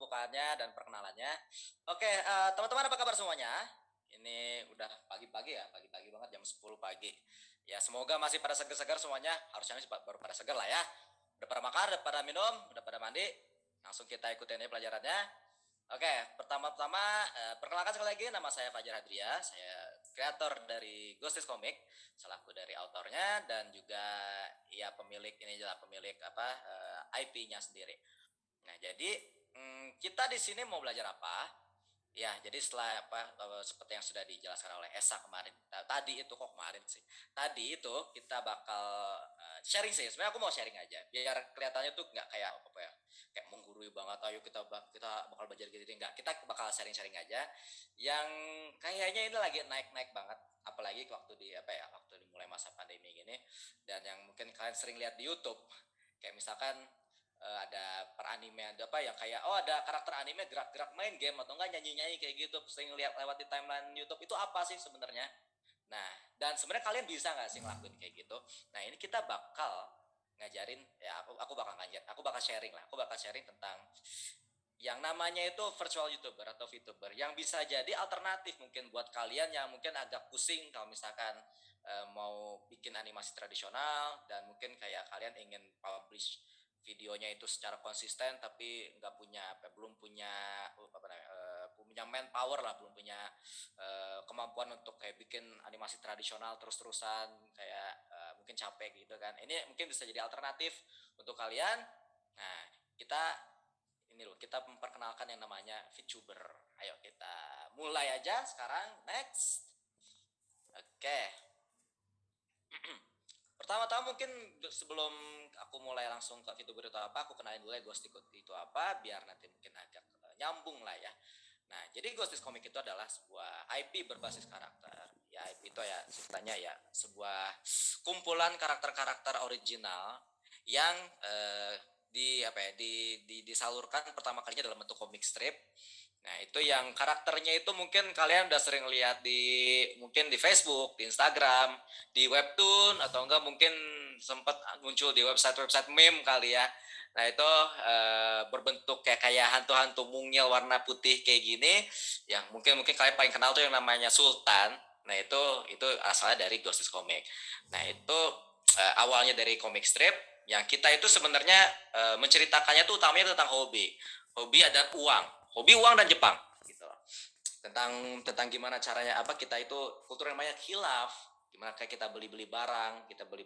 pembukaannya dan perkenalannya. Oke, teman-teman apa kabar semuanya? Ini udah pagi-pagi ya, pagi-pagi banget jam 10 pagi. Ya, semoga masih pada segar-segar semuanya. Harusnya sih baru pada segar lah ya. Udah pada makan, udah pada minum, udah pada mandi. Langsung kita ikutin aja pelajarannya. Oke, pertama-tama perkenalkan sekali lagi, nama saya Fajar Hadria. Saya kreator dari Ghostis Comic, selaku dari autornya dan juga ya pemilik ini adalah pemilik IP-nya sendiri. Nah, jadi kita di sini mau belajar apa? Ya, jadi setelah seperti yang sudah dijelaskan oleh Esa kemarin. Tadi itu kok kemarin sih. Tadi itu kita bakal sharing sih. Sebenarnya aku mau sharing aja biar kelihatannya tuh nggak kayak apa ya, kayak menggurui banget. Ayo kita bakal belajar gitu enggak. Kita bakal sharing-sharing aja yang kayaknya ini lagi naik-naik banget, apalagi waktu dimulai masa pandemi gini, dan yang mungkin kalian sering lihat di YouTube. Kayak misalkan ada peranime ada apa ya kayak ada karakter anime gerak-gerak main game atau enggak nyanyi-nyanyi kayak gitu, sering lihat lewat di timeline YouTube. Itu apa sih sebenarnya? Nah, dan sebenarnya kalian bisa nggak sih ngelakuin kayak gitu? Nah, ini kita bakal ngajarin ya, aku bakal sharing lah, aku bakal sharing tentang yang namanya itu virtual YouTuber atau VTuber, yang bisa jadi alternatif mungkin buat kalian yang mungkin agak pusing kalau misalkan mau bikin animasi tradisional, dan mungkin kayak kalian ingin publish videonya itu secara konsisten tapi nggak punya belum punya punya manpower lah, belum punya kemampuan untuk kayak bikin animasi tradisional terus-terusan, kayak mungkin capek gitu kan. Ini mungkin bisa jadi alternatif untuk kalian. Nah, kita memperkenalkan yang namanya VTuber. Ayo kita mulai aja sekarang. Next. Oke. Pertama-tama mungkin sebelum aku mulai langsung ke VTuber itu apa, aku kenalin dulu ya Ghostis itu apa, biar nanti mungkin agak nyambung lah ya. Nah, jadi Ghostis Comic itu adalah sebuah IP berbasis karakter. Ya, IP itu ya ceritanya ya sebuah kumpulan karakter-karakter original yang disalurkan pertama kalinya dalam bentuk komik strip. Nah, itu yang karakternya itu mungkin kalian udah sering lihat mungkin di Facebook, di Instagram, di webtoon, atau enggak mungkin sempat muncul di website meme kali ya. Nah, itu berbentuk kayak hantu-hantu mungil warna putih kayak gini, yang mungkin kalian paling kenal tuh yang namanya Sultan. Nah, itu asalnya dari Ghostis Comic. Nah, itu awalnya dari komik strip yang kita itu sebenarnya menceritakannya tuh utamanya tentang hobi dan uang, dan Jepang gitu loh. Tentang gimana caranya kita itu kultur yang namanya khilaf, gimana kayak kita beli barang, kita beli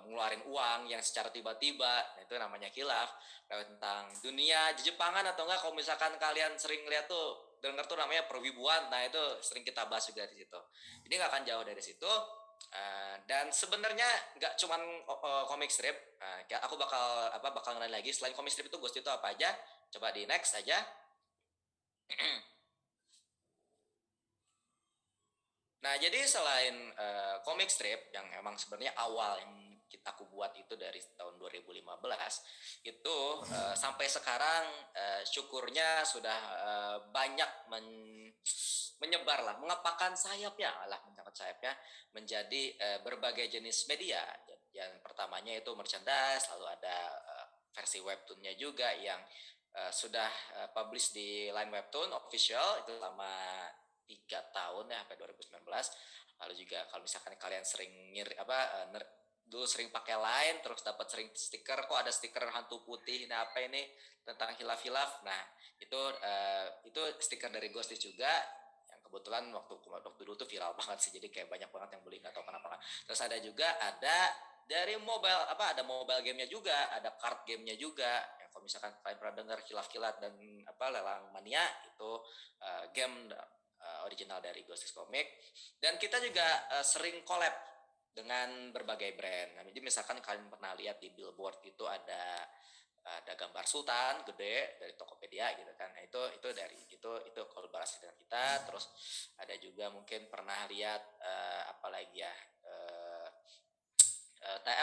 mengeluarin uang yang secara tiba-tiba. Nah, itu namanya khilaf. Tentang dunia Jepangan, atau enggak kalau misalkan kalian sering lihat tuh dengar tuh namanya perwibuan. Nah, itu sering kita bahas juga di situ. Ini nggak akan jauh dari situ. Dan sebenarnya nggak cuman komik strip. Aku bakal ngenalin lagi selain komik strip itu Ghost itu apa aja. Coba di next aja. Nah, jadi selain komik strip yang emang sebenarnya awal yang aku buat itu dari tahun 2015, itu sampai sekarang syukurnya sudah banyak menyebar lah, mengepakkan sayapnya menjadi berbagai jenis media. Yang pertamanya itu merchandise, lalu ada versi webtoonnya juga yang sudah publish di Line Webtoon official itu selama 3 tahun ya, sampai 2019. Lalu juga kalau misalkan kalian sering dulu sering pakai Line terus dapat sering stiker, kok ada stiker hantu putih, nah apa ini tentang hilaf-hilaf. Nah, itu stiker dari Ghostis juga, yang kebetulan waktu dulu tuh viral banget sih, jadi kayak banyak banget yang beli, nggak tahu kenapa. Terus ada juga dari mobile, ada mobile gamenya juga, ada card gamenya juga. Yang kalau misalkan kalian pernah dengar Kilaf-Kilat dan Lelang Mania, itu game original dari Ghostis Comic. Dan kita juga sering collab dengan berbagai brand. Nah, jadi misalkan kalian pernah lihat di billboard itu ada gambar Sultan gede dari Tokopedia gitu kan. Nah, itu dari itu kolaborasi dengan kita. Terus ada juga mungkin pernah lihat apa lagi ya?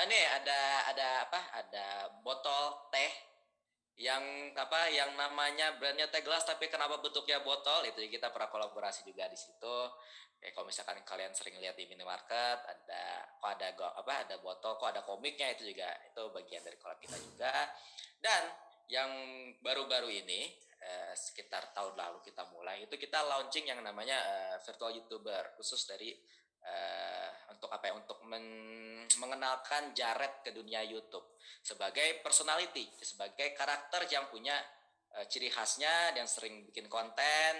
Ini ada botol teh yang namanya brandnya teh gelas tapi kenapa bentuknya botol, itu kita pernah kolaborasi juga di situ. Kayak kalau misalkan kalian sering lihat di minimarket ada botol kok ada komiknya, itu juga itu bagian dari kolab kita juga. Dan yang baru-baru ini sekitar tahun lalu kita mulai itu kita launching yang namanya virtual YouTuber khusus dari untuk apa ya untuk mengenalkan Jared ke dunia YouTube sebagai personality, sebagai karakter yang punya ciri khasnya dan sering bikin konten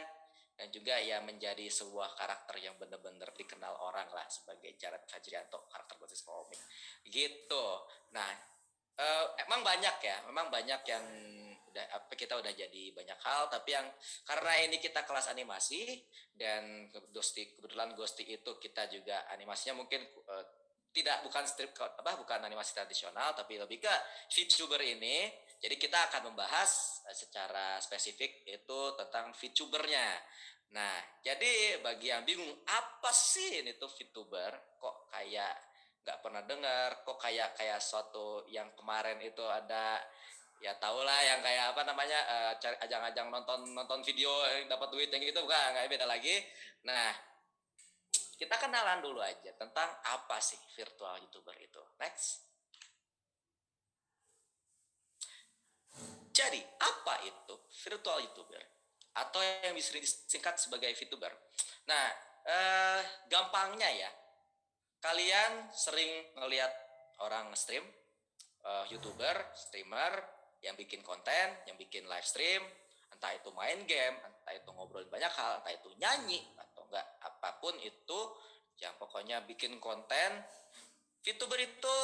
dan juga ya menjadi sebuah karakter yang benar-benar dikenal orang lah sebagai Jared Fajrianto, karakter basis komik gitu. Nah, emang banyak ya, memang banyak yang udah apa kita udah jadi banyak hal, tapi yang karena ini kita kelas animasi dan kebetulan Ghosty itu kita juga animasinya mungkin tidak bukan strip apa bukan animasi tradisional tapi lebih ke VTuber ini. Jadi kita akan membahas secara spesifik itu tentang VTubernya. Nah, jadi bagi yang bingung apa sih ini tuh VTuber, kok kayak nggak pernah dengar, kok kayak kayak suatu yang kemarin itu ada ya tau lah yang kayak apa namanya cari ajang-ajang nonton nonton video yang dapat duit yang gitu bukan nggak beda lagi. Nah, kita kenalan dulu aja tentang apa sih virtual YouTuber itu. Next. Jadi, apa itu virtual YouTuber? Atau yang bisa disingkat sebagai VTuber. Nah, gampangnya ya, kalian sering ngelihat orang stream, YouTuber, streamer, yang bikin konten, yang bikin live stream, entah itu main game, entah itu ngobrol banyak hal, entah itu nyanyi, atau enggak, apapun itu, yang pokoknya bikin konten, VTuber itu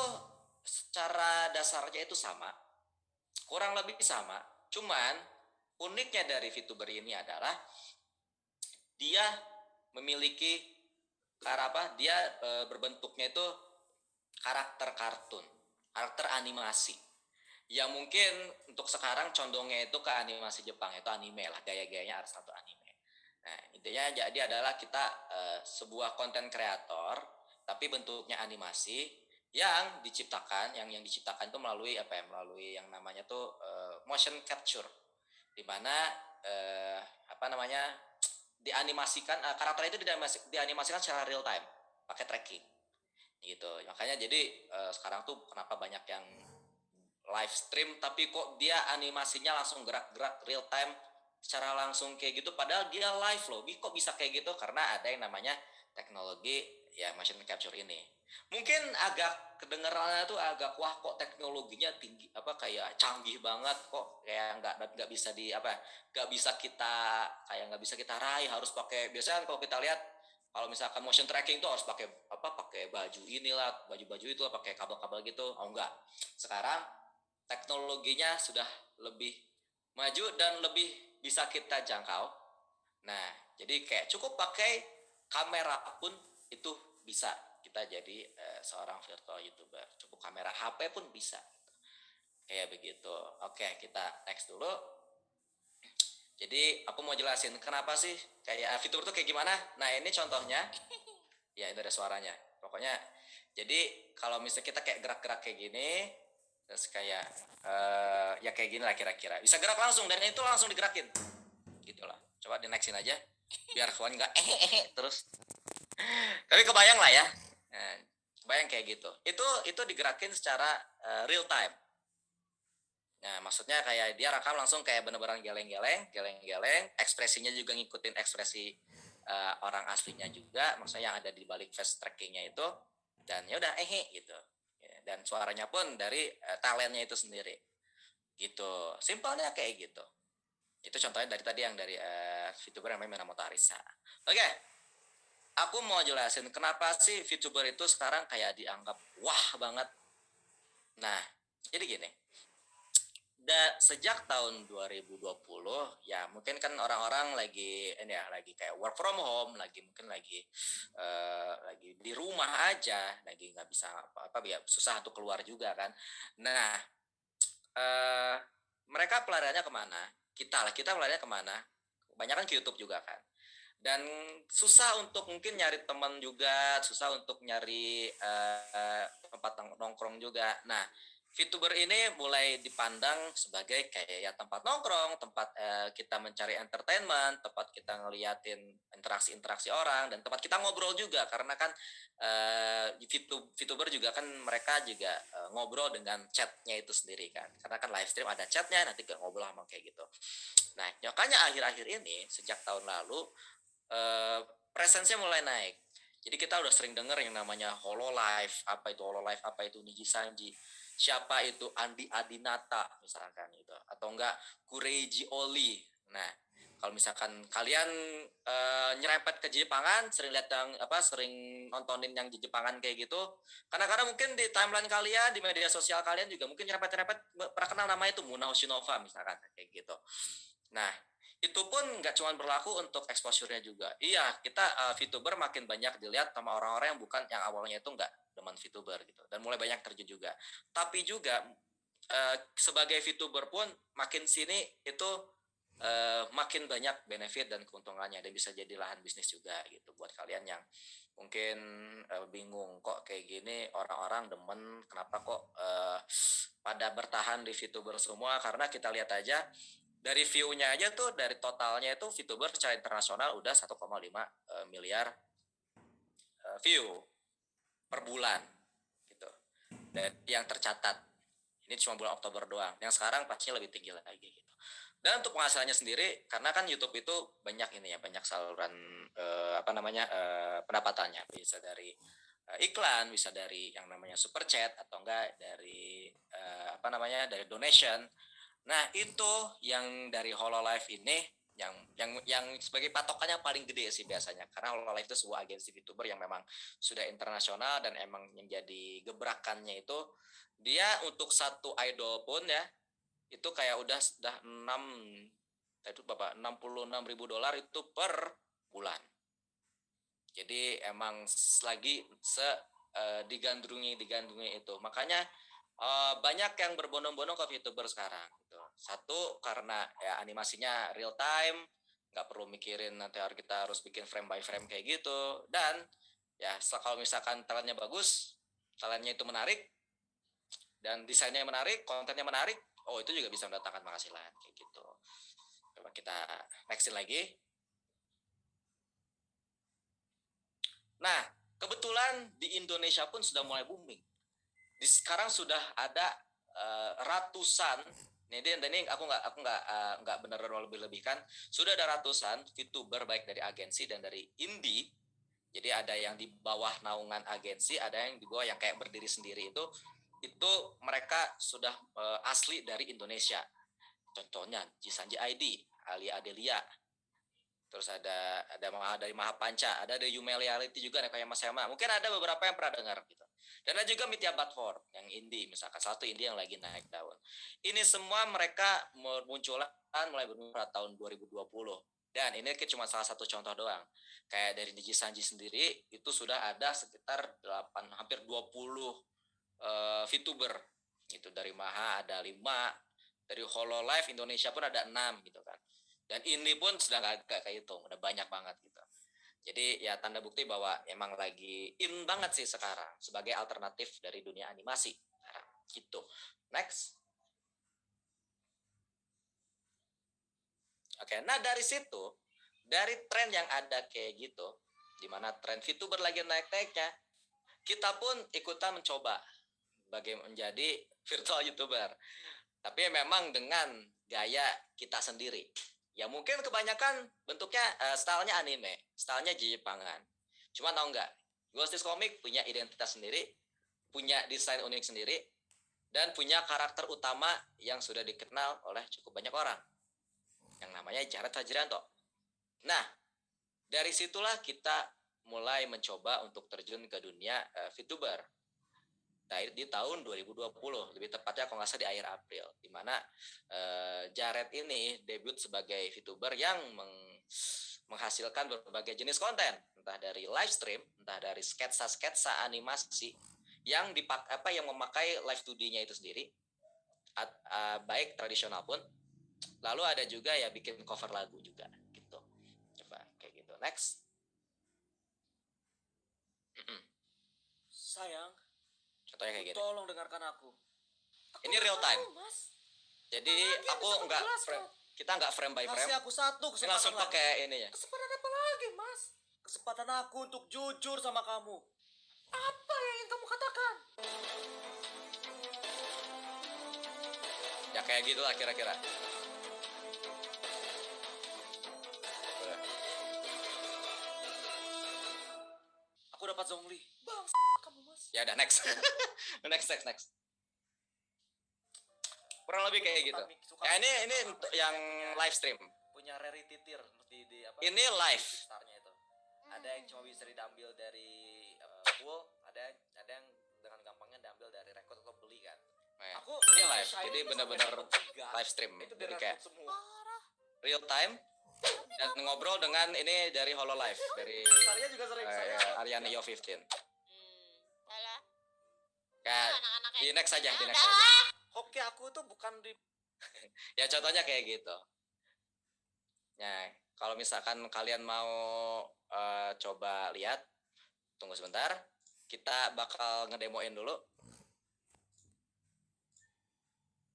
secara dasarnya itu sama, kurang lebih sama, cuman uniknya dari VTuber ini adalah dia memiliki apa? Dia berbentuknya itu karakter kartun, karakter animasi. Yang mungkin untuk sekarang condongnya itu ke animasi Jepang, itu anime lah, gaya-gayanya harus satu anime. Nah, intinya jadi adalah kita sebuah konten kreator tapi bentuknya animasi yang diciptakan, yang diciptakan itu melalui apa ya? Melalui yang namanya tuh motion capture. Di mana apa namanya? Dianimasikan karakter itu dianimasikan secara real time pakai tracking gitu. Makanya jadi sekarang tuh kenapa banyak yang live stream tapi kok dia animasinya langsung gerak-gerak real time secara langsung kayak gitu padahal dia live loh. Kok bisa kayak gitu? Karena ada yang namanya teknologi ya motion capture ini. Mungkin agak kedengarannya tuh agak wah kok teknologinya tinggi apa kayak canggih banget kok kayak nggak bisa di apa nggak bisa kita kayak nggak bisa kita raih harus pakai biasanya kalau kita lihat kalau misalkan motion tracking tuh harus pakai apa pakai baju inilah baju-baju itu pakai kabel-kabel gitu oh enggak sekarang teknologinya sudah lebih maju dan lebih bisa kita jangkau. Nah, jadi kayak cukup pakai kamera pun itu bisa kita jadi seorang virtual YouTuber. Cukup kamera HP pun bisa. Kayak begitu. Oke, kita next dulu. Jadi aku mau jelasin kenapa sih kayak fitur tuh kayak gimana. Nah, ini contohnya. Ya, itu ada suaranya. Pokoknya jadi kalau misalnya kita kayak gerak-gerak kayak gini, terus kayak ya kayak gini lah kira-kira bisa gerak langsung dan itu langsung digerakin gitulah coba di nextin aja biar kawan nggak terus tapi kebayang lah ya nah, kebayang kayak gitu itu digerakin secara real time. Nah maksudnya kayak dia rekam langsung kayak bener-bener geleng-geleng ekspresinya juga ngikutin ekspresi orang aslinya juga maksudnya yang ada di balik face trackingnya itu dan ya udah gitu dan suaranya pun dari talentnya itu sendiri gitu simpelnya kayak gitu itu contohnya dari tadi yang dari VTuber yang namanya Minamoto Arisa. Oke, aku mau jelasin kenapa sih VTuber itu sekarang kayak dianggap wah banget. Nah jadi gini sejak tahun 2020 ya mungkin kan orang-orang lagi ini ya lagi kayak work from home lagi mungkin lagi di rumah aja lagi nggak bisa apa ya susah untuk keluar juga kan. Nah mereka pelariannya kemana? Kita pelariannya kemana? Kebanyakan ke YouTube juga kan. Dan susah untuk mungkin nyari teman juga, susah untuk nyari tempat nongkrong juga. Nah, VTuber ini mulai dipandang sebagai kayak ya tempat nongkrong, tempat kita mencari entertainment, tempat kita ngeliatin interaksi-interaksi orang, dan tempat kita ngobrol juga karena kan VTuber juga kan mereka juga ngobrol dengan chatnya itu sendiri kan, karena kan live stream ada chatnya, nanti ngobrol sama kayak gitu. Nah, makanya akhir-akhir ini sejak tahun lalu eh, presensinya mulai naik. Jadi kita udah sering denger yang namanya Hololive, apa itu Hololive, apa itu Niji Sanji, siapa itu Andi Adinata misalkan gitu, atau enggak Kureiji Oli. Nah, kalau misalkan kalian nyerempet ke Jepangan, sering lihat yang apa, sering nontonin yang di Jepangan kayak gitu, karena mungkin di timeline kalian, di media sosial kalian juga mungkin nyerempet pernah kenal nama itu Muna Hoshinova misalkan kayak gitu. Nah, itu pun nggak cuma berlaku untuk exposure-nya juga. Iya, kita VTuber makin banyak dilihat sama orang-orang yang bukan yang awalnya itu nggak demen VTuber gitu, dan mulai banyak terjun juga. Tapi juga sebagai VTuber pun makin sini itu makin banyak benefit dan keuntungannya, dan bisa jadi lahan bisnis juga gitu buat kalian yang mungkin bingung kok kayak gini orang-orang demen, kenapa kok pada bertahan di VTuber semua. Karena kita lihat aja dari view-nya aja tuh, dari totalnya itu VTuber secara internasional udah 1,5 miliar view per bulan gitu. Dan yang tercatat ini cuma bulan Oktober doang. Yang sekarang pastinya lebih tinggi lagi gitu. Dan untuk penghasilannya sendiri, karena kan YouTube itu banyak ini ya, banyak saluran pendapatannya. Bisa dari iklan, bisa dari yang namanya super chat, atau enggak dari dari donation. Nah, itu yang dari Hololive ini yang sebagai patokannya paling gede sih biasanya, karena Hololive itu sebuah agensi VTuber yang memang sudah internasional, dan emang yang jadi gebrakannya itu dia untuk satu idol pun ya itu kayak udah 66.000 dolar itu per bulan. Jadi emang lagi digandrungi itu. Makanya banyak yang berbondong-bondong ke VTuber sekarang gitu. Satu, karena ya animasinya real time, nggak perlu mikirin nanti kita harus bikin frame by frame kayak gitu. Dan ya kalau misalkan talentnya bagus, talentnya itu menarik, dan desainnya menarik, kontennya menarik, oh itu juga bisa mendatangkan penghasilan kayak gitu. Coba kita nextin lagi. Nah, kebetulan di Indonesia pun sudah mulai booming. Sekarang sudah ada ratusan, ini aku nggak benar-benar lebih-lebihkan, sudah ada ratusan VTuber baik dari agensi dan dari indie. Jadi ada yang di bawah naungan agensi, ada yang di bawah yang kayak berdiri sendiri, itu mereka sudah asli dari Indonesia. Contohnya Jisanji ID, Ali Adelia, terus ada dari Mahapanca, ada dari Yume Reality juga, ada kayak Mas Hema. Mungkin ada beberapa yang pernah dengar gitu. Dan ada juga Mitya Batford yang indie, misalkan satu indie yang lagi naik daun. Ini semua mereka munculan mulai pada tahun 2020. Dan ini cuma salah satu contoh doang. Kayak dari Niji Sanji sendiri itu sudah ada sekitar 8 hampir 20 VTuber. Itu dari Maha ada 5, dari Hololive Indonesia pun ada 6 gitu kan. Dan ini pun sudah gak kehitung, udah banyak banget gitu. Jadi ya tanda bukti bahwa emang lagi in banget sih sekarang sebagai alternatif dari dunia animasi. Nah, gitu. Next. Oke, nah dari situ, dari tren yang ada kayak gitu, dimana tren VTuber lagi naik-naiknya, kita pun ikutan mencoba bagaimana menjadi virtual YouTuber. Tapi memang dengan gaya kita sendiri. Ya mungkin kebanyakan bentuknya stylenya anime, stylenya Jepangan. Cuma tau nggak, Ghostis Comic punya identitas sendiri, punya desain unik sendiri, dan punya karakter utama yang sudah dikenal oleh cukup banyak orang, yang namanya Jared Fajrianto. Nah, dari situlah kita mulai mencoba untuk terjun ke dunia VTuber di tahun 2020, lebih tepatnya kalau nggak salah di akhir April, di mana Jared ini debut sebagai VTuber yang menghasilkan berbagai jenis konten, entah dari live stream, entah dari sketsa-sketsa animasi yang yang memakai live 2D-nya itu sendiri, baik tradisional pun, lalu ada juga ya bikin cover lagu juga gitu. Coba kayak gitu. Next. Sayang, Contohnya kayak gini. tolong dengarkan aku. Ini real time. Mas. Jadi Apalagi aku bisa nggak jelas, frame, kok. kita nggak frame by frame. Kasih aku satu Ini langsung kesempatan lagi. pakai ininya. Kesempatan apa lagi, Mas? Kesempatan aku untuk jujur sama kamu. Apa yang ingin kamu katakan? Ya kayak gitulah kira-kira. Aku dapat Zhongli. Bang, kamu, Mas. Ya udah next. next. Kurang lebih kayak gitu. Ya ini untuk yang live stream. Punya rarity tier di apa? Ini live. Starnya itu. Ada yang cuma bisa diambil dari pool, ada yang dengan gampangnya diambil dari record atau beli kan. Nah, aku ini live, jadi benar-benar live stream. Itu jadi kayak semua. Real time dan ngobrol dengan ini dari Hololive dari Arya juga sering Aryani Yo 15. Alah. Kayak di next aja, di next Udah. aja. Oke, aku tuh bukan di Ya contohnya kayak gitu. Nah, kalau misalkan kalian mau coba lihat, tunggu sebentar. Kita bakal ngedemoin dulu.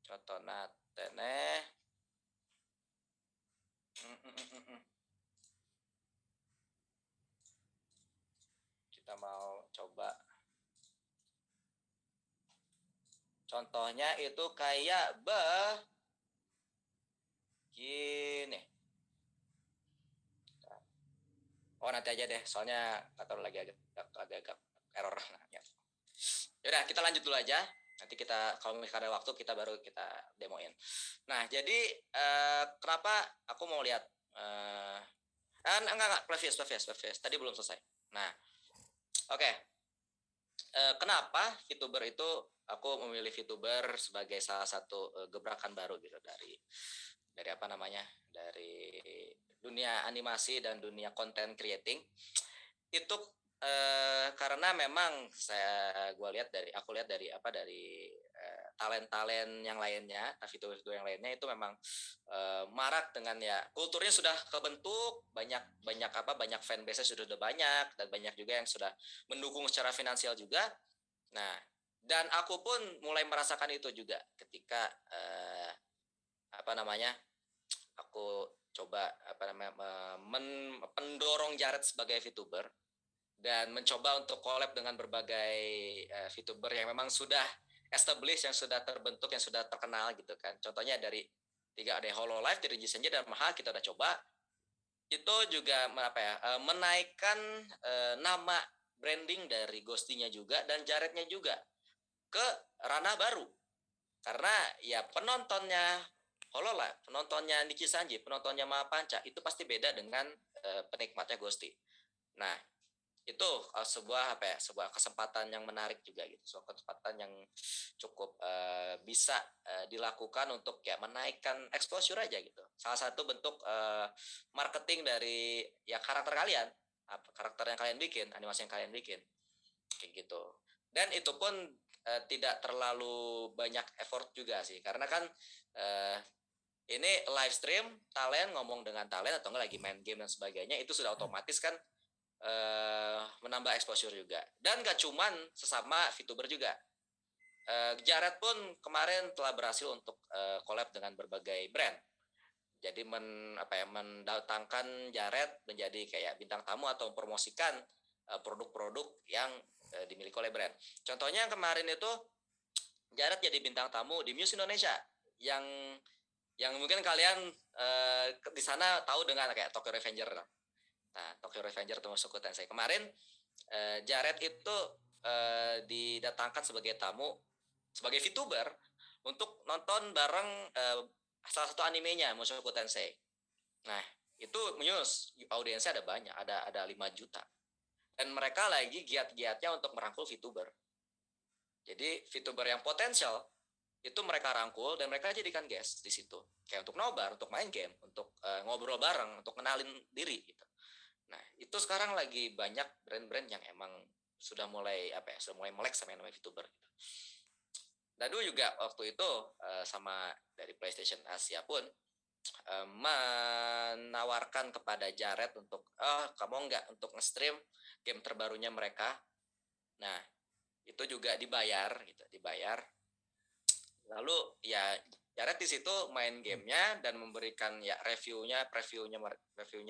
Contoh natene. Kita mau coba. Contohnya itu kayak gini. Oh nanti aja deh, soalnya atau lagi agak error. Ya. Yaudah kita lanjut dulu aja. Nanti kita kalau misalnya ada waktu kita baru kita demoin. Nah jadi kenapa aku mau lihat? Enggak previous. Tadi belum selesai. Nah oke. Kenapa VTuber itu aku memilih VTuber sebagai salah satu gebrakan baru gitu dari apa namanya, dari dunia animasi dan dunia content creating itu karena memang aku lihat dari talent yang lainnya, VTuber yang lainnya itu memang marak dengan ya kulturnya sudah kebentuk, banyak fanbase sudah banyak dan banyak juga yang sudah mendukung secara finansial juga. Nah, dan aku pun mulai merasakan itu juga ketika aku coba mendorong Jared sebagai VTuber dan mencoba untuk collab dengan berbagai VTuber yang memang sudah established, yang sudah terbentuk, yang sudah terkenal gitu kan. Contohnya dari ada Hololive, dari Jisenja dan Maha kita udah coba. Itu juga menaikkan nama branding dari Ghosty-nya juga dan Jarednya juga ke ranah baru. Karena ya penontonnya Hololive, penontonnya Nichi Sanji, penontonnya Mahapanca itu pasti beda dengan penikmatnya Ghosty. Nah, itu sebuah kesempatan yang menarik juga gitu, sebuah kesempatan yang cukup bisa dilakukan untuk ya menaikkan exposure aja gitu. Salah satu bentuk marketing dari ya karakter kalian, karakter yang kalian bikin, animasi yang kalian bikin, kayak gitu. Dan itu pun tidak terlalu banyak effort juga sih, karena kan ini live stream, talent ngomong dengan talent atau enggak lagi main game dan sebagainya, itu sudah otomatis kan menambah exposure juga. Dan gak cuman sesama VTuber juga. Jared pun kemarin telah berhasil untuk collab dengan berbagai brand. Jadi mendatangkan Jared menjadi kayak bintang tamu atau mempromosikan produk-produk yang dimiliki oleh brand. Contohnya yang kemarin itu Jared jadi bintang tamu di Muse Indonesia yang mungkin kalian di sana tahu dengan kayak Tokyo Revenger. Nah, Tokyo Revenger atau Mushoku Tensei kemarin Jared itu didatangkan sebagai tamu, sebagai VTuber untuk nonton bareng salah satu animenya Mushoku Tensei. Nah, itu Muse audiensnya ada banyak, ada 5 juta. Dan mereka lagi giat-giatnya untuk merangkul VTuber. Jadi VTuber yang potensial itu mereka rangkul dan mereka jadikan guest di situ. Kayak untuk nobar, untuk main game, untuk ngobrol bareng, untuk kenalin diri gitu. Nah, itu sekarang lagi banyak brand-brand yang emang sudah mulai melek sama yang namanya VTuber gitu. Dadu juga waktu itu sama dari PlayStation Asia pun menawarkan kepada Jared untuk kamu enggak untuk nge-stream game terbarunya mereka. Nah, itu juga dibayar. Lalu ya Jared di situ main gamenya dan memberikan ya reviewnya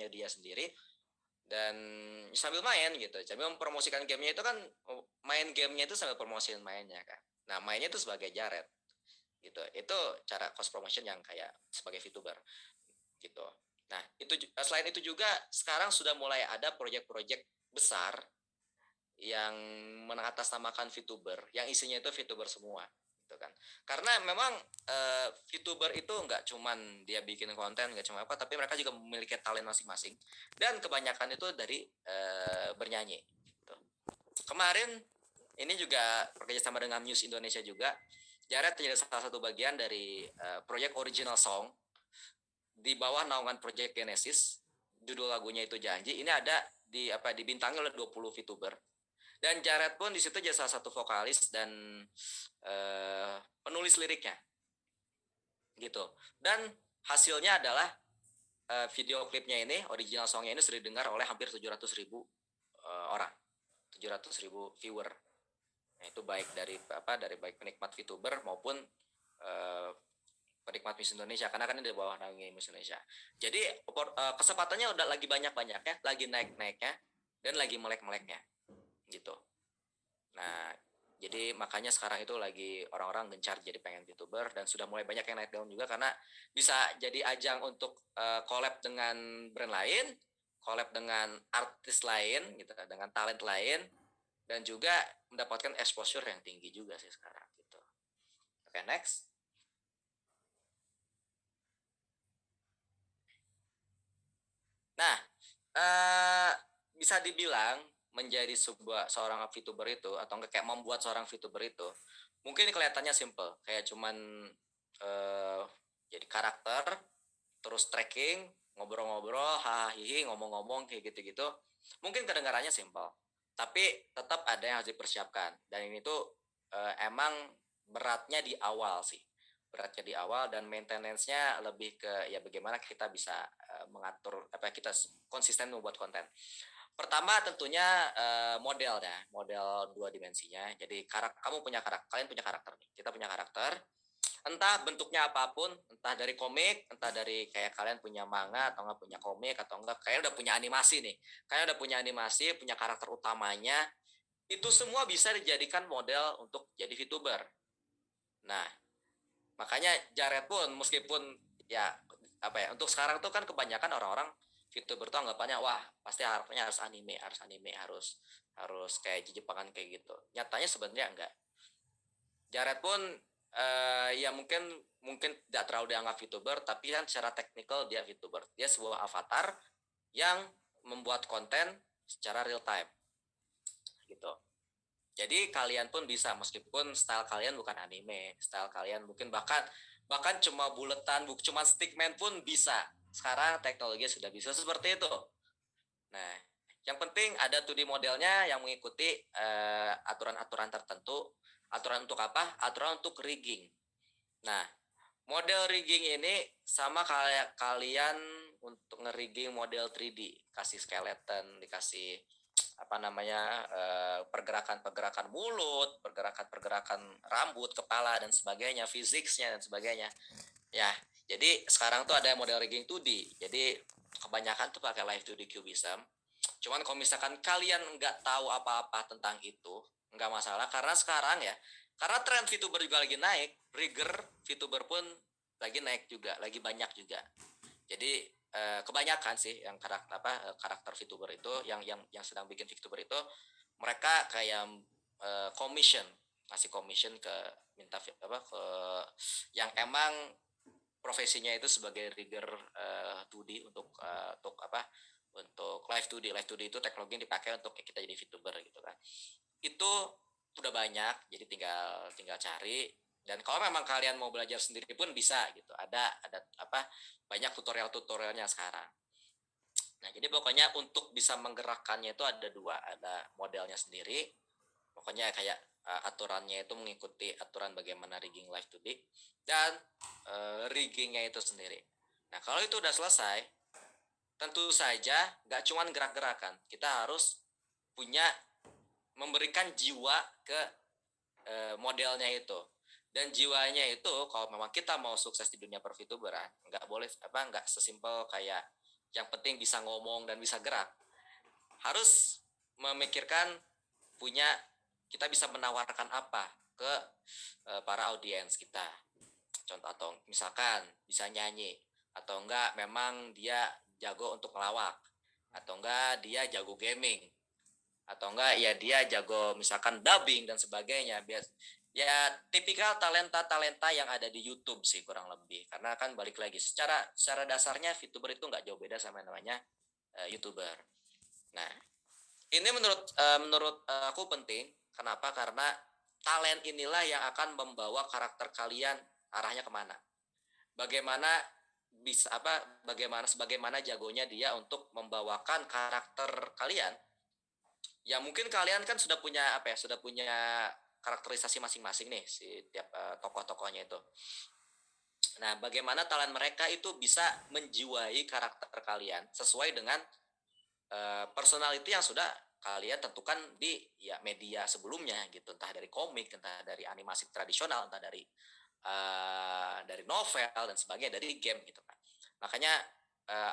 dia sendiri, dan sambil main gitu, sambil mempromosikan gamenya itu kan, main gamenya itu sambil promosiin mainnya kan. Nah mainnya itu sebagai Jared gitu, itu cara cross promotion yang kayak sebagai VTuber gitu. Nah itu selain itu juga sekarang sudah mulai ada proyek-proyek besar yang mengatasnamakan VTuber, yang isinya itu VTuber semua gitu kan. Karena memang VTuber itu nggak cuman dia bikin konten, nggak cuma apa, tapi mereka juga memiliki talent masing-masing, dan kebanyakan itu dari bernyanyi gitu. Kemarin ini juga bekerjasama dengan Muse Indonesia juga, Jared menjadi salah satu bagian dari proyek original song di bawah naungan Project Genesis. Judul lagunya itu Janji. Ini ada dibintangi oleh 20 VTuber. Dan Jared pun di situ jadi salah satu vokalis dan penulis liriknya gitu. Dan hasilnya adalah video klipnya ini, original songnya ini sudah didengar oleh hampir 700.000 orang, 700.000 viewer. Nah, itu baik dari baik penikmat VTuber maupun penikmat Miss Indonesia, karena kan ini di bawah naungan Miss Indonesia. Jadi kesempatannya udah lagi banyak-banyaknya, lagi naik-naiknya, dan lagi melek-meleknya gitu. Nah, jadi makanya sekarang itu lagi orang-orang gencar jadi pengen VTuber, dan sudah mulai banyak yang naik daun juga karena bisa jadi ajang untuk collab dengan brand lain, collab dengan artis lain gitu, dengan talent lain, dan juga mendapatkan exposure yang tinggi juga sih sekarang gitu. Oke, next. Nah, bisa dibilang menjadi seorang VTuber itu, atau enggak kayak membuat seorang VTuber itu, mungkin kelihatannya simple, kayak cuman uh, jadi karakter, terus tracking, ngobrol-ngobrol, hahaha, ngomong-ngomong kayak gitu-gitu. Mungkin kedengarannya simple, tapi tetap ada yang harus dipersiapkan, dan ini tuh emang beratnya di awal sih. Beratnya di awal, dan maintenance-nya lebih ke ya bagaimana kita bisa mengatur kita konsisten membuat konten. Pertama tentunya model 2 dimensinya. Jadi kalian punya karakter nih. Kita punya karakter. Entah bentuknya apapun, entah dari komik, entah dari kayak kalian punya manga atau enggak punya komik, atau enggak kalian udah punya animasi nih. Kalian udah punya animasi, punya karakter utamanya. Itu semua bisa dijadikan model untuk jadi VTuber. Nah, makanya Jared pun meskipun ya untuk sekarang tuh kan kebanyakan orang-orang VTuber tuh anggapannya wah pasti harus anime, harus kayak Jepangan kayak gitu. Nyatanya sebenarnya enggak. Jared pun ya mungkin tidak terlalu dianggap VTuber, tapi kan secara teknikal dia VTuber. Dia sebuah avatar yang membuat konten secara real time gitu. Jadi kalian pun bisa, meskipun style kalian bukan anime, style kalian mungkin bahkan cuma buletan, cuma stickman pun bisa. Sekarang teknologi sudah bisa seperti itu. Nah, yang penting ada 2D modelnya yang mengikuti aturan-aturan tertentu. Aturan untuk apa? Aturan untuk rigging. Nah, model rigging ini sama kayak kalian untuk ngerigging model 3D, kasih skeleton, dikasih pergerakan-pergerakan mulut, pergerakan-pergerakan rambut, kepala dan sebagainya, fisiknya dan sebagainya. Ya, jadi sekarang tuh ada model rigging 2D. Jadi kebanyakan tuh pakai live 2D cubism. Cuman kalau misalkan kalian nggak tahu apa-apa tentang itu, nggak masalah, karena sekarang ya, karena tren VTuber juga lagi naik, rigger VTuber pun lagi naik juga, lagi banyak juga. Jadi kebanyakan sih yang karakter VTuber itu yang sedang bikin VTuber itu, mereka kayak ngasih commission ke yang emang profesinya itu sebagai rigger 2D untuk live 2D. Live 2D itu teknologi yang dipakai untuk kita jadi VTuber gitu kan. Itu udah banyak, jadi tinggal cari. Dan kalau memang kalian mau belajar sendiri pun bisa gitu. Ada banyak tutorialnya sekarang. Nah, jadi pokoknya untuk bisa menggerakkannya itu ada 2, ada modelnya sendiri. Pokoknya kayak aturannya itu mengikuti aturan bagaimana rigging live 2D, dan riggingnya itu sendiri. Nah, kalau itu udah selesai, tentu saja nggak cuma gerak-gerakan, kita harus memberikan jiwa ke modelnya itu. Dan jiwanya itu kalau memang kita mau sukses di dunia perfituberan, nggak sesimpel kayak yang penting bisa ngomong dan bisa gerak. Harus memikirkan punya kita bisa menawarkan apa ke para audiens kita. Contoh atau misalkan bisa nyanyi atau enggak memang dia jago untuk ngelawak atau enggak dia jago gaming atau enggak ya dia jago misalkan dubbing dan sebagainya. Ya tipikal talenta-talenta yang ada di YouTube sih kurang lebih, karena kan balik lagi secara dasarnya VTuber itu nggak jauh beda sama namanya YouTuber. Nah, ini menurut aku penting. Kenapa? Karena talent inilah yang akan membawa karakter kalian arahnya kemana. Bagaimana sebagaimana jagonya dia untuk membawakan karakter kalian. Ya mungkin kalian kan sudah punya karakterisasi masing-masing nih si tiap tokoh-tokohnya itu. Nah, bagaimana talent mereka itu bisa menjiwai karakter kalian sesuai dengan personality yang sudah kalian tentukan di ya media sebelumnya gitu, entah dari komik, entah dari animasi tradisional, entah dari novel dan sebagainya, dari game gitu kan. Makanya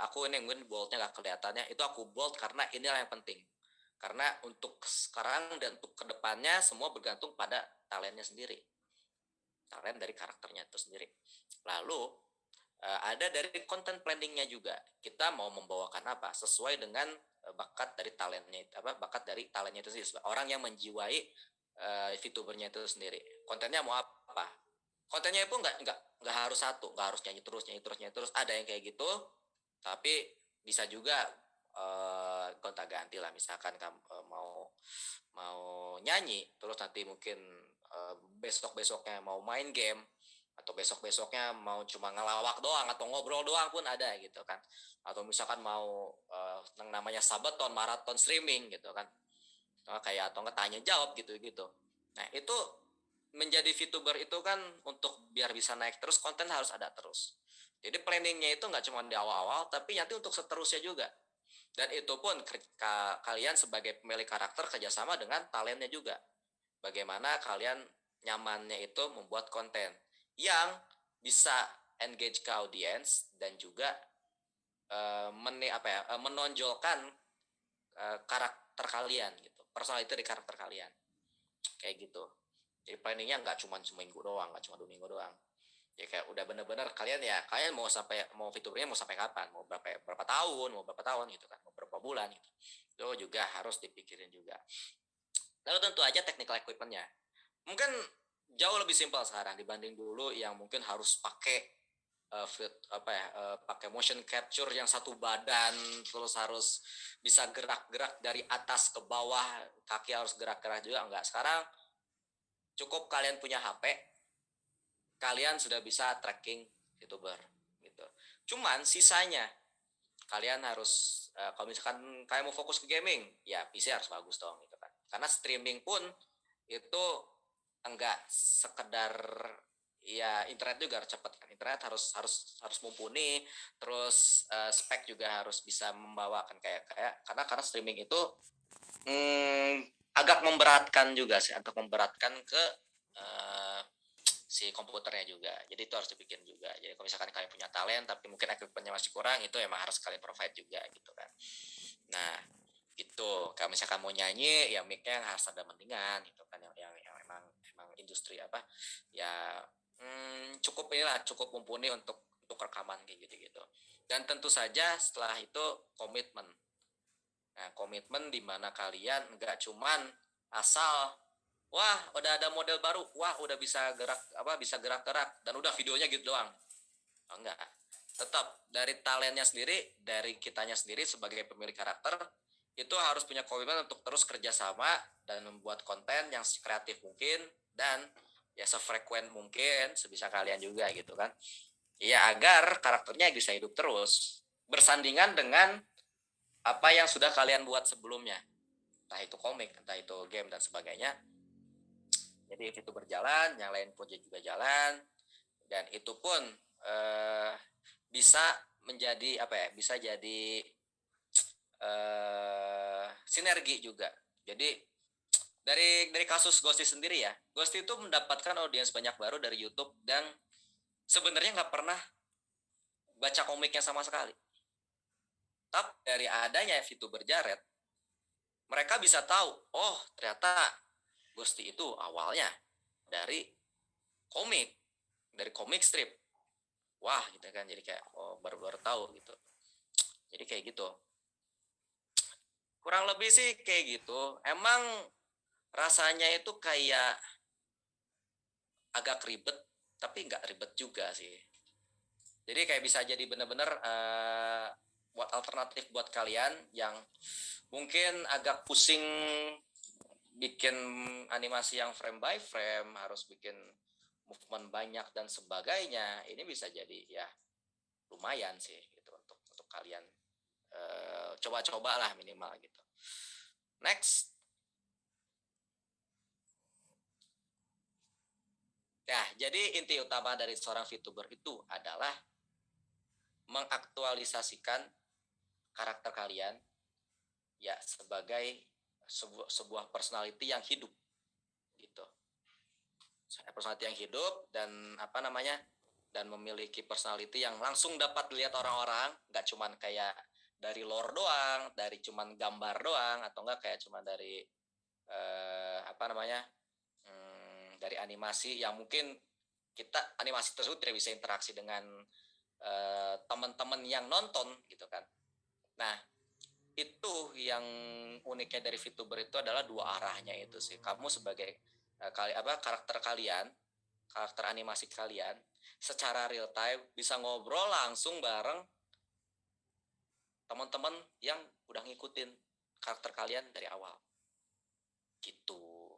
aku ini mungkin boldnya nggak kelihatannya, itu aku bold karena inilah yang penting. Karena untuk sekarang dan untuk kedepannya semua bergantung pada talentnya sendiri, talent dari karakternya itu sendiri. Lalu ada dari content planningnya juga, kita mau membawakan apa sesuai dengan bakat dari talentnya itu sendiri, orang yang menjiwai VTubernya itu sendiri. Kontennya mau apa? Kontennya itu nggak harus satu, nggak harus nyanyi terus. Ada yang kayak gitu, tapi bisa juga gonta ganti lah. Misalkan kamu mau nyanyi, terus nanti mungkin besok besoknya mau main game, atau besok besoknya mau cuma ngelawak doang atau ngobrol doang pun ada gitu kan. Atau misalkan mau yang namanya sabaton, maraton streaming gitu kan, kayak atau nggak tanya jawab gitu. Nah itu menjadi VTuber itu kan untuk biar bisa naik terus, konten harus ada terus. Jadi planningnya itu nggak cuma di awal-awal, tapi nanti untuk seterusnya juga. Dan itu pun kalian sebagai pemilik karakter kerjasama dengan talentnya juga. Bagaimana kalian nyamannya itu membuat konten yang bisa engage ke audiens dan juga menonjolkan karakter kalian gitu, personality dari karakter kalian kayak gitu. Jadi planningnya nggak cuma seminggu doang, nggak cuma 2 minggu doang. Ya kayak udah bener-bener kalian mau fiturnya mau sampai kapan, mau berapa tahun gitu kan, mau berapa bulan gitu. Itu juga harus dipikirin juga. Lalu tentu aja technical equipmentnya mungkin jauh lebih simpel sekarang dibanding dulu yang mungkin harus pakai pakai motion capture yang satu badan, terus harus bisa gerak-gerak dari atas ke bawah, kaki harus gerak-gerak juga. Enggak, sekarang cukup kalian punya HP, kalian sudah bisa tracking YouTuber gitu. Cuman sisanya kalian harus kalau misalkan kalian mau fokus ke gaming, ya PC harus bagus dong gitu kan. Karena streaming pun itu enggak sekedar ya internet juga harus cepat kan. Internet harus mumpuni, terus spek juga harus bisa membawakan kayak karena streaming itu agak memberatkan juga sih, agak memberatkan ke si komputernya juga. Jadi itu harus dibikin juga. Jadi kalau misalkan kalian punya talent tapi mungkin equipmentnya masih kurang, itu emang harus kalian provide juga gitu kan. Nah itu kalau misalkan mau nyanyi ya mic-nya harus ada mendingan gitu kan, yang emang industri ya cukup mumpuni untuk rekaman kayak gitu. Dan tentu saja setelah itu komitmen. Nah komitmen di mana kalian nggak cuman asal wah udah ada model baru, wah udah bisa gerak dan udah videonya gitu doang. Enggak, tetap dari talentnya sendiri, dari kitanya sendiri sebagai pemilik karakter itu harus punya komitmen untuk terus kerjasama dan membuat konten yang kreatif mungkin dan ya sefrekuen mungkin sebisa kalian juga gitu kan. Ya agar karakternya bisa hidup terus bersandingan dengan apa yang sudah kalian buat sebelumnya, entah itu komik, entah itu game dan sebagainya. Jadi itu berjalan, yang lain pun juga jalan, dan itu pun bisa menjadi bisa jadi sinergi juga. Jadi dari kasus Ghosty sendiri ya, Ghosty itu mendapatkan audiens banyak baru dari YouTube dan sebenarnya nggak pernah baca komiknya sama sekali. Tapi dari adanya VTuber Jared, mereka bisa tahu, oh ternyata Ghosty itu awalnya dari komik, dari komik strip. Wah gitu kan, jadi kayak oh baru-baru tahu gitu. Jadi kayak gitu. Kurang lebih sih kayak gitu. Emang rasanya itu kayak agak ribet, tapi nggak ribet juga sih. Jadi kayak bisa jadi bener-bener buat alternatif buat kalian yang mungkin agak pusing bikin animasi yang frame by frame, harus bikin movement banyak dan sebagainya. Ini bisa jadi ya lumayan sih gitu untuk kalian coba-coba lah minimal gitu. Next. Ya, jadi inti utama dari seorang VTuber itu adalah mengaktualisasikan karakter kalian ya sebagai sebuah personality yang hidup gitu. Personality yang hidup dan apa namanya? Dan memiliki personality yang langsung dapat dilihat orang-orang, nggak cuman kayak dari lore doang, dari cuman gambar doang, atau enggak kayak cuman dari apa namanya? Dari animasi yang mungkin kita animasi tersebut tidak bisa interaksi dengan teman-teman yang nonton gitu kan. Nah, itu yang uniknya dari VTuber itu adalah dua arahnya itu sih. Kamu sebagai karakter kalian, karakter animasi kalian secara real time bisa ngobrol langsung bareng teman-teman yang udah ngikutin karakter kalian dari awal. Gitu.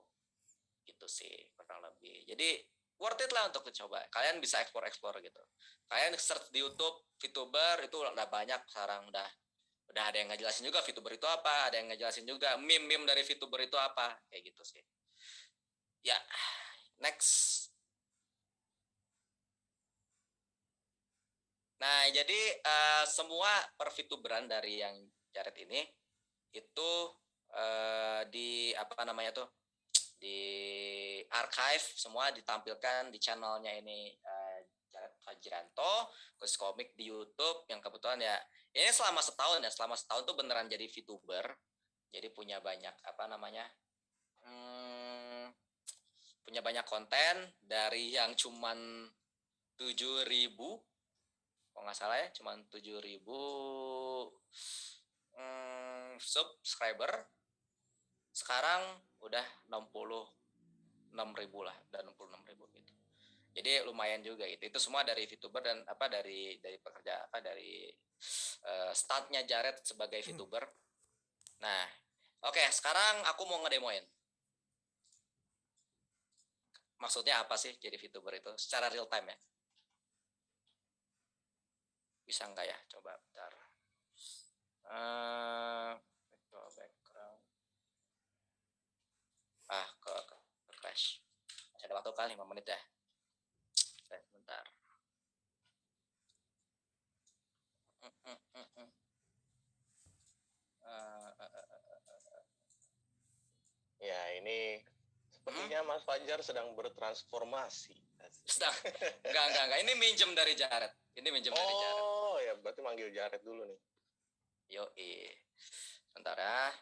Gitu sih kurang lebih. Jadi worth it lah untuk dicoba. Kalian bisa explore gitu. Kalian search di YouTube VTuber itu udah banyak sekarang, udah ada yang ngejelasin juga VTuber itu apa, ada yang ngejelasin juga meme dari VTuber itu apa, kayak gitu sih. Ya, next. Nah, jadi semua per VTuberan dari yang Jared ini itu di apa namanya tuh, di archive semua ditampilkan di channelnya ini Jared Fajranto, khusus komik di YouTube yang kebetulan ya ini selama setahun tuh beneran jadi VTuber, jadi punya banyak apa namanya punya banyak konten dari yang cuman 7.000 kalau nggak salah ya, cuman 7.000 subscriber, sekarang udah 66.000 lah, dan 66.000 gitu. Jadi lumayan juga itu semua dari VTuber dan apa dari pekerja apa dari startnya Jared sebagai VTuber. Nah, oke, sekarang aku mau ngedemoin. Maksudnya apa sih jadi VTuber itu secara real time ya? Bisa nggak ya? Coba bentar. Background. Ke crash. Masih ada waktu kali 5 menit ya. Bentar. Ya, ini sepertinya Mas Fajar sedang bertransformasi. Enggak. Ini minjem dari Jared. Dari Jared. Oh, ya berarti manggil Jared dulu nih. Yoi. Bentar ya.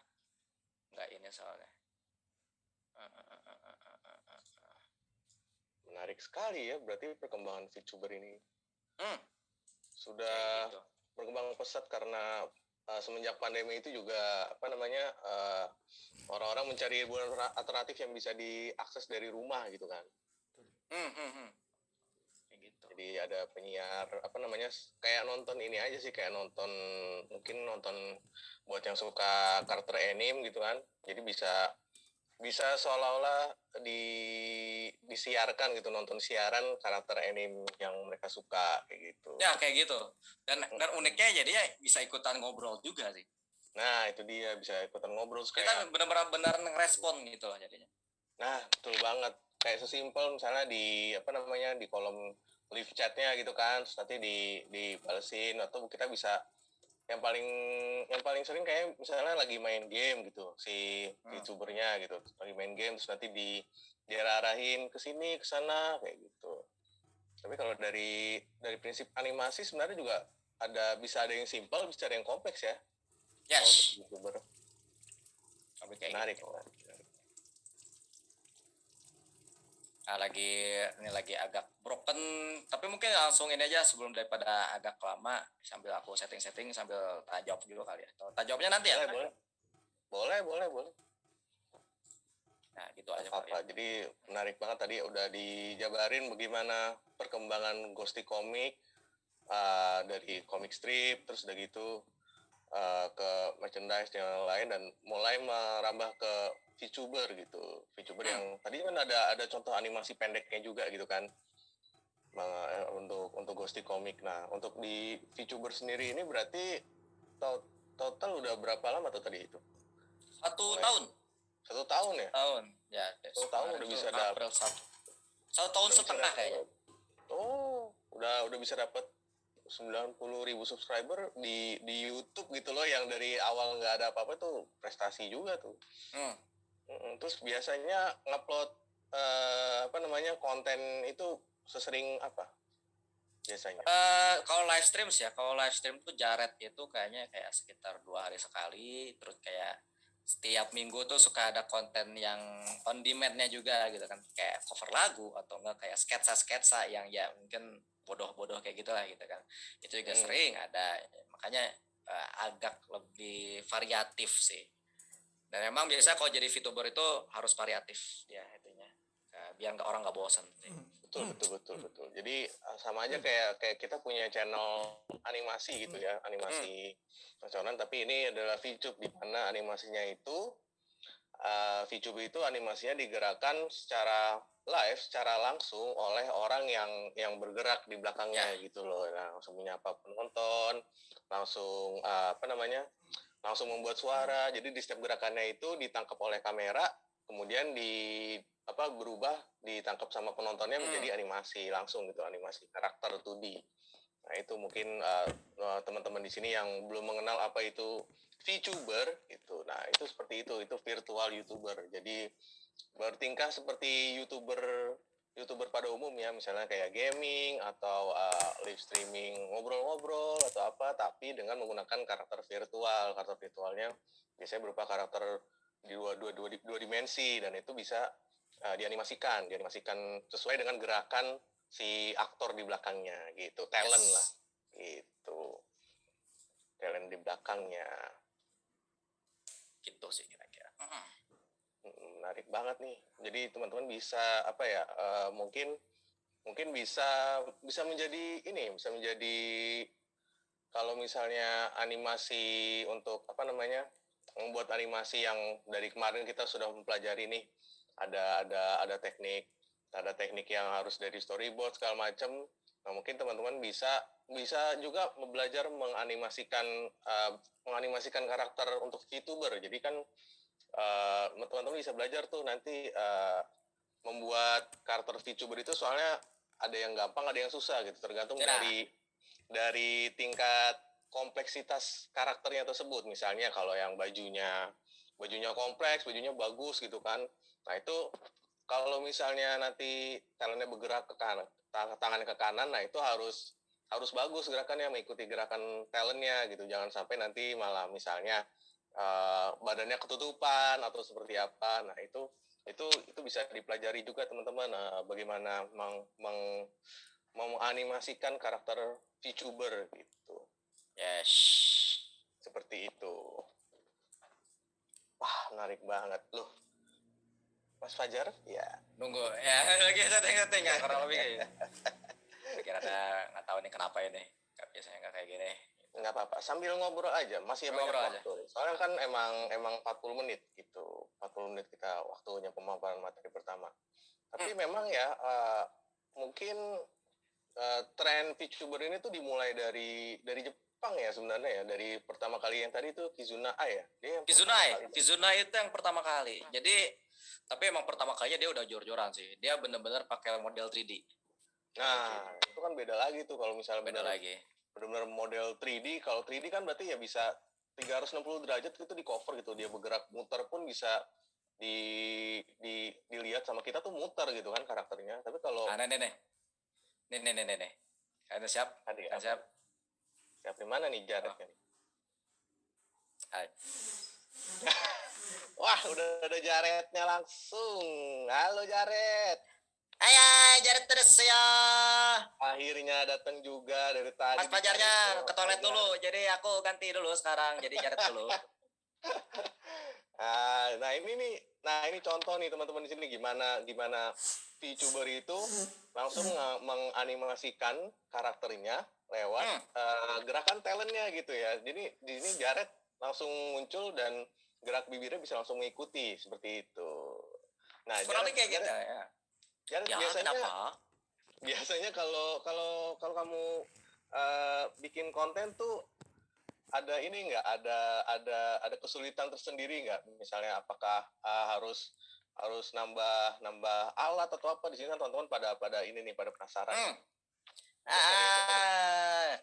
Enggak ini soalnya. Menarik sekali ya, berarti perkembangan VTuber ini. Sudah gitu. berkembang pesat karena semenjak pandemi itu juga apa namanya orang-orang mencari hiburan alternatif yang bisa diakses dari rumah gitu kan. Kayak gitu. Jadi ada penyiar apa namanya kayak nonton ini aja sih, kayak nonton buat yang suka karakter anime gitu kan. Jadi bisa seolah-olah disiarkan gitu, nonton siaran karakter anime yang mereka suka kayak gitu. Ya kayak gitu. Dan uniknya jadinya bisa ikutan ngobrol juga sih. Nah itu dia, bisa ikutan ngobrol Kita kayak benar-benar ngerespon gitu loh jadinya. Nah betul banget, kayak sesimpel misalnya di apa namanya di kolom live chatnya gitu kan, terus nanti dibalesin, atau kita bisa yang paling sering kayak misalnya lagi main game gitu si VTubernya gitu, lagi main game terus nanti diarahin ke sini ke sana kayak gitu. Tapi kalau dari prinsip animasi sebenarnya juga bisa ada yang simpel, bisa ada yang kompleks ya. Kalau untuk Yes. YouTuber Tapi kayak menarik. gitu. Nah, ini lagi agak broken, tapi mungkin langsung ini aja sebelum daripada agak lama, sambil aku setting sambil tanya jawab juga kali ya. Atau tanya jawabnya nanti ya? Boleh. Nah, gitu aja kali ya. Apa? Jadi menarik banget tadi udah dijabarin bagaimana perkembangan Ghosty Comic dari comic strip terus udah gitu ke merchandise yang lain dan mulai merambah ke VTuber gitu. VTuber yang tadi kan ada contoh animasi pendeknya juga gitu kan. Untuk Ghosty Comic. Nah, untuk di VTuber sendiri ini berarti total udah berapa lama tuh tadi itu? 1 tahun. 1 tahun ya? Tahun. Ya, 1 tahun udah bisa April 1 tahun setengah kayaknya. Oh, udah bisa dapat 90.000 subscriber di YouTube gitu loh, yang dari awal nggak ada apa-apa tuh prestasi juga tuh. Terus biasanya ngupload konten itu sesering apa biasanya? Kalau live stream tuh Jared itu kayak sekitar 2 hari sekali, terus kayak setiap minggu tuh suka ada konten yang on demand-nya juga gitu kan, kayak cover lagu atau enggak kayak sketsa yang ya mungkin bodoh kayak gitulah gitu kan. Itu juga sering ada, makanya agak lebih variatif sih. Dan emang biasa kalau jadi VTuber itu harus variatif ya itunya, biar orang nggak bosan. Betul. Jadi sama aja kayak kita punya channel animasi gitu ya, animasi nasional, tapi ini adalah VTube di mana animasinya itu VTube itu animasinya digerakkan secara live, secara langsung oleh orang yang bergerak di belakangnya gitu loh. Nah, langsung menyapa penonton, langsung langsung membuat suara. Jadi di setiap gerakannya itu ditangkap oleh kamera, kemudian berubah ditangkap sama penontonnya menjadi animasi langsung gitu, animasi karakter 2D. Nah, itu mungkin teman-teman di sini yang belum mengenal apa itu VTuber gitu. Nah, itu seperti itu virtual YouTuber. Jadi bertingkah seperti YouTuber pada umumnya, misalnya kayak gaming atau live streaming ngobrol-ngobrol atau apa, tapi dengan menggunakan karakter virtual. Karakter virtualnya biasanya berupa karakter di dua dimensi, dan itu bisa dianimasikan sesuai dengan gerakan si aktor di belakangnya gitu, talent lah gitu, talent di belakangnya gitu sih kira-kira. Menarik banget nih. Jadi teman-teman bisa mungkin bisa menjadi kalau misalnya animasi untuk membuat animasi yang dari kemarin kita sudah mempelajari nih, ada teknik yang harus dari storyboard segala macam. Nah, mungkin teman-teman bisa juga belajar menganimasikan karakter untuk VTuber. Jadi kan teman-teman bisa belajar tuh nanti membuat karakter VTuber itu, soalnya ada yang gampang, ada yang susah gitu, tergantung dari tingkat kompleksitas karakternya tersebut. Misalnya kalau yang bajunya kompleks, bajunya bagus gitu kan. Nah, itu kalau misalnya nanti talentnya bergerak ke kanan, tangannya ke kanan, nah itu harus bagus gerakannya, mengikuti gerakan talentnya gitu. Jangan sampai nanti malah misalnya badannya ketutupan atau seperti apa. Nah, itu bisa dipelajari juga teman-teman, bagaimana menganimasikan karakter VTuber gitu. Yes. Seperti itu. Wah, menarik banget loh. Mas Fajar? Ya. Nunggu ya, lagi setting ya kurang lebih kayak gitu. Kira ada nggak tahu nih kenapa ini. Biasanya nggak kayak gini. Nggak apa-apa, sambil ngobrol aja, masih banyak waktu. Soalnya kan emang 40 menit gitu. 40 menit kita waktunya pemaparan materi pertama. Tapi memang ya mungkin tren VTuber ini tuh dimulai dari Jepang ya sebenarnya ya. Dari pertama kali yang tadi tuh Kizuna Ai ya. Kizuna itu yang pertama kali. Jadi tapi emang pertama kalinya dia udah jor-joran sih. Dia bener-bener pakai model 3D. Nah, itu kan beda lagi tuh kalau misalnya beda lagi. benar-benar model 3D. Kalau 3D kan berarti ya bisa 360 derajat itu di cover gitu, dia bergerak muter pun bisa dilihat sama kita tuh muter gitu kan karakternya. Tapi kalau Nih. Kayaknya siap. tadi Kan apa? siap. Siap di mana nih Jarednya nih? Hai. Wah, udah ada Jarednya langsung. Halo Jared. Ayah, Jared terus ya. Akhirnya datang juga dari tadi. Mas Fajarnya ke toilet dulu. Jadi aku ganti dulu sekarang. Jadi Jared dulu. Nah ini contoh nih teman-teman di sini gimana VTuber itu langsung menganimasikan karakternya lewat gerakan talentnya gitu ya. Jadi di sini Jared langsung muncul dan gerak bibirnya bisa langsung mengikuti seperti itu. Nah, Kurang lebih kayak gitu ya. Jared Ya, kenapa? biasanya kalau kamu bikin konten tuh ada ini nggak, ada kesulitan tersendiri nggak, misalnya apakah harus nambah alat atau apa? Di sini kan teman-teman pada ini nih, pada penasaran.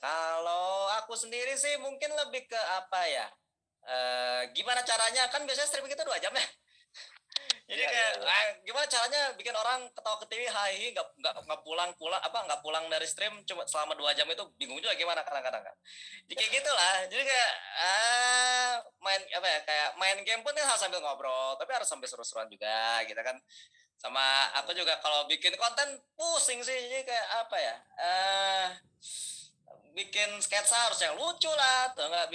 Kalau aku sendiri sih mungkin lebih ke apa ya, gimana caranya, kan biasanya streaming kita 2 jam ya. Jadi gimana caranya bikin orang ketawa ke TV, hai, nggak pulang dari stream cuma selama 2 jam, itu bingung juga gimana kadang-kadang kan. Jadi kayak gitulah. Jadi kayak main apa ya, kayak main game pun kan harus sambil ngobrol, tapi harus sambil seru-seruan juga gitu kan. Sama aku juga kalau bikin konten pusing sih, jadi kayak apa ya, bikin sketsa harus yang lucu lah, atau enggak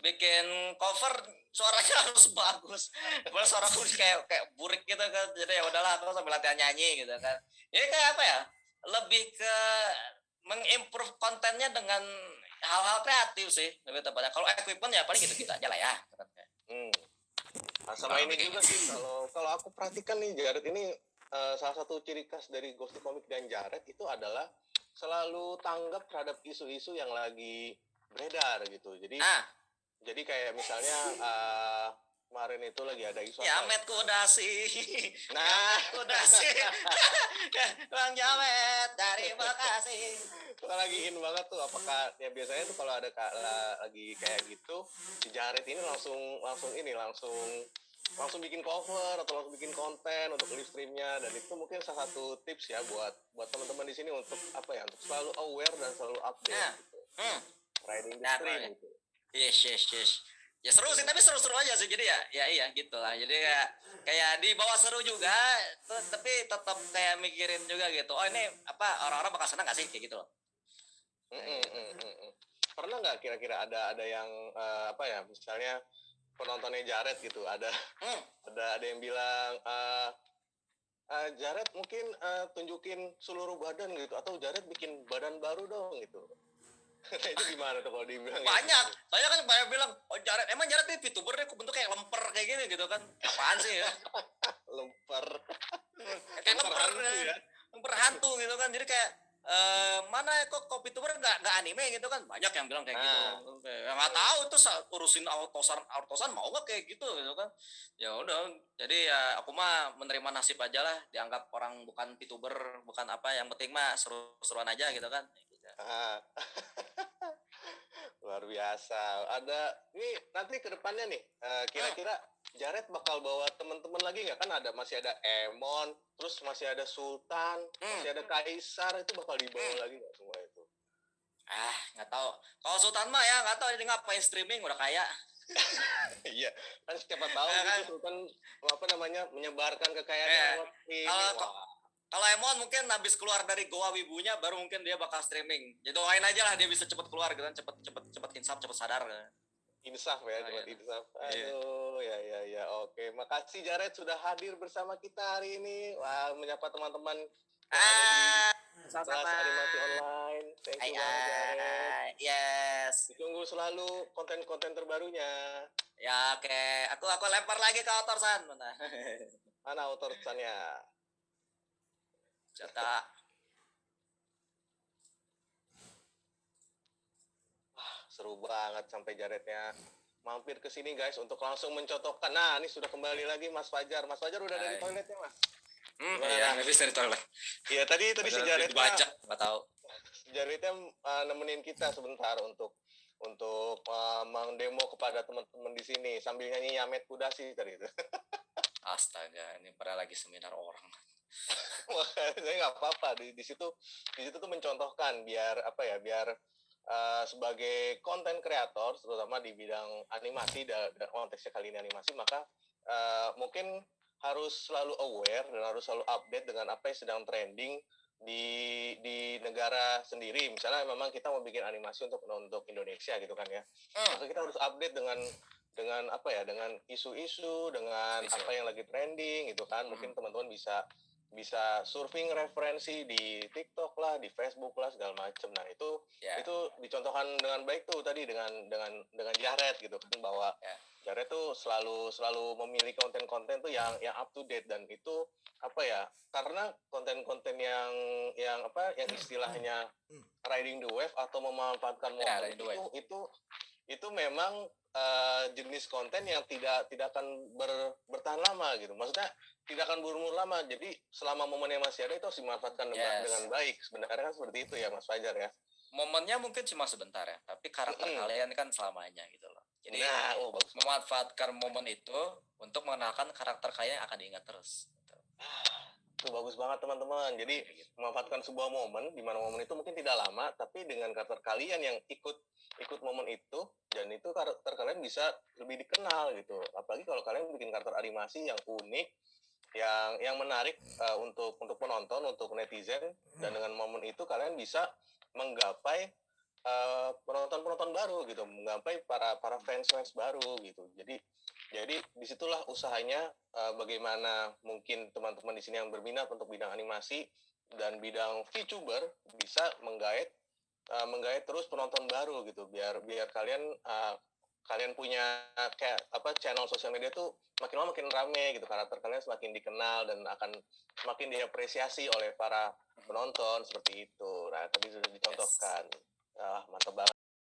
bikin cover suaranya harus bagus. Kalau suaraku kayak burik gitu kan, jadi ya udahlah aku sambil latihan nyanyi gitu kan. Jadi kayak apa ya, lebih ke mengimprove kontennya dengan hal-hal kreatif sih lebih tepatnya. Kalau equipment ya paling gitu-gitu aja lah ya. Nah, sama ini juga sih, kalau aku perhatikan nih Jared ini, salah satu ciri khas dari Ghosty Comic dan Jared itu adalah selalu tanggap terhadap isu-isu yang lagi beredar gitu. Jadi kayak misalnya kemarin itu lagi ada isu ya, apa? Met Kudasi. Nah, Kudasi. Bang Jamet dari Bekasi. itu lagi in banget tuh. Apakah ya biasanya tuh kalau ada lagi kayak gitu, si Jared ini langsung bikin cover atau langsung bikin konten untuk live streamnya, dan itu mungkin salah satu tips ya buat teman-teman di sini untuk apa ya, untuk selalu aware dan selalu update gitu. Riding the stream gitu. Yes. Ya seru sih, tapi seru-seru aja sih. Jadi ya iya gitulah. Jadi kayak di bawah seru juga, tapi tetap kayak mikirin juga gitu. Oh, ini apa, orang-orang bakal senang gak sih kayak gitu loh. Pernah nggak kira-kira ada yang apa ya, misalnya penontonnya Jared gitu, ada yang bilang Jared mungkin tunjukin seluruh badan gitu, atau Jared bikin badan baru dong gitu. Itu gimana tuh kalau dibilang? Banyak. Saya kan banyak bilang, oh Jared, emang Jared ini VTuber deh, bentuk kayak lemper kayak gini gitu kan. Apaan sih ya? Lemper. Kayak lemper ya. Lemper hantu gitu kan. Jadi kayak mana kok VTuber nggak anime gitu kan. Banyak yang bilang kayak gitu. Kayak nggak tahu itu urusin autosan mau nggak kayak gitu kan. Ya udah. Jadi ya aku mah menerima nasib aja lah. Dianggap orang bukan VTuber, bukan apa. Yang penting mah seru-seruan aja gitu kan. Luar biasa. Ada ini nanti ke depannya nih, kira-kira Jared bakal bawa teman-teman lagi nggak? Kan masih ada Emon, terus masih ada Sultan, masih ada Kaisar, itu bakal dibawa lagi nggak semua itu? Nggak tahu. Kalau Sultan mah ya nggak tahu dia ngapain streaming, udah kaya. Iya, kan siapa tahu gitu Sultan apa namanya, menyebarkan kekayaannya lewat streaming. Kalau Emon mungkin habis keluar dari goa wibunya baru mungkin dia bakal streaming. Jadi doain aja lah dia bisa cepet keluar gitu kan, cepet insaf, cepet sadar. Insaf ya, cepet insaf. Aduh, ya. Oke, makasih Jared sudah hadir bersama kita hari ini. Wah, menyapa teman-teman sama-sama. Animasi online. Thank you banget Jared. Yes. Ditunggu selalu konten-konten terbarunya. Ya oke. Aku lempar lagi ke author San. Mana author Sannya? Cetak. Seru banget sampai Jarednya mampir ke sini guys untuk langsung mencotokkan. Nah, ini sudah kembali lagi Mas Fajar. Mas Fajar udah dari toiletnya, Mas? Iya, habis dari toilet. Iya, tadi si Jared dibaca, nggak tahu. Jaritnya nemenin kita sebentar untuk mendemo kepada teman-teman di sini sambil nyanyi Yamet Kudasi tadi itu. Astaga, ini pada lagi seminar orang. Makanya nggak apa-apa di situ tuh mencontohkan biar apa ya biar sebagai konten kreator terutama di bidang animasi dan konteksnya kali ini animasi maka mungkin harus selalu aware dan harus selalu update dengan apa yang sedang trending di negara sendiri. Misalnya memang kita mau bikin animasi untuk Indonesia gitu kan ya, maka kita harus update dengan apa ya dengan isu-isu dengan Isu-isu. apa yang lagi trending gitu kan. Mungkin teman-teman bisa surfing referensi di TikTok lah, di Facebook lah segala macam. Nah itu dicontohkan dengan baik tuh tadi dengan Jared gitu kan bahwa Jared tuh selalu memilih konten-konten tuh yang up to date dan itu apa ya karena konten-konten yang istilahnya riding the wave atau memanfaatkan momen itu memang jenis konten yang tidak akan bertahan lama gitu. Maksudnya tidak akan berumur lama. Jadi selama momennya masih ada itu harus dimanfaatkan dengan baik. Sebenarnya kan seperti itu ya Mas Fajar ya. Momennya mungkin cuma sebentar ya, tapi karakter kalian kan selamanya gitu loh. Jadi memanfaatkan momen itu untuk mengenalkan karakter kalian yang akan diingat terus. Itu bagus banget teman-teman. Jadi memanfaatkan sebuah momen di mana momen itu mungkin tidak lama, tapi dengan karakter kalian yang ikut momen itu dan itu karakter kalian bisa lebih dikenal gitu. Apalagi kalau kalian bikin karakter animasi yang unik, yang menarik untuk penonton, untuk netizen dan dengan momen itu kalian bisa menggapai penonton baru gitu, menggapai para fans baru gitu. Jadi disitulah usahanya bagaimana mungkin teman-teman di sini yang berminat untuk bidang animasi dan bidang VTuber bisa menggait terus penonton baru gitu biar kalian punya kayak channel sosial media tuh makin lama makin rame gitu, karakter kalian semakin dikenal dan akan semakin diapresiasi oleh para penonton seperti itu. Nah tadi sudah dicontohkan. Mantap banget.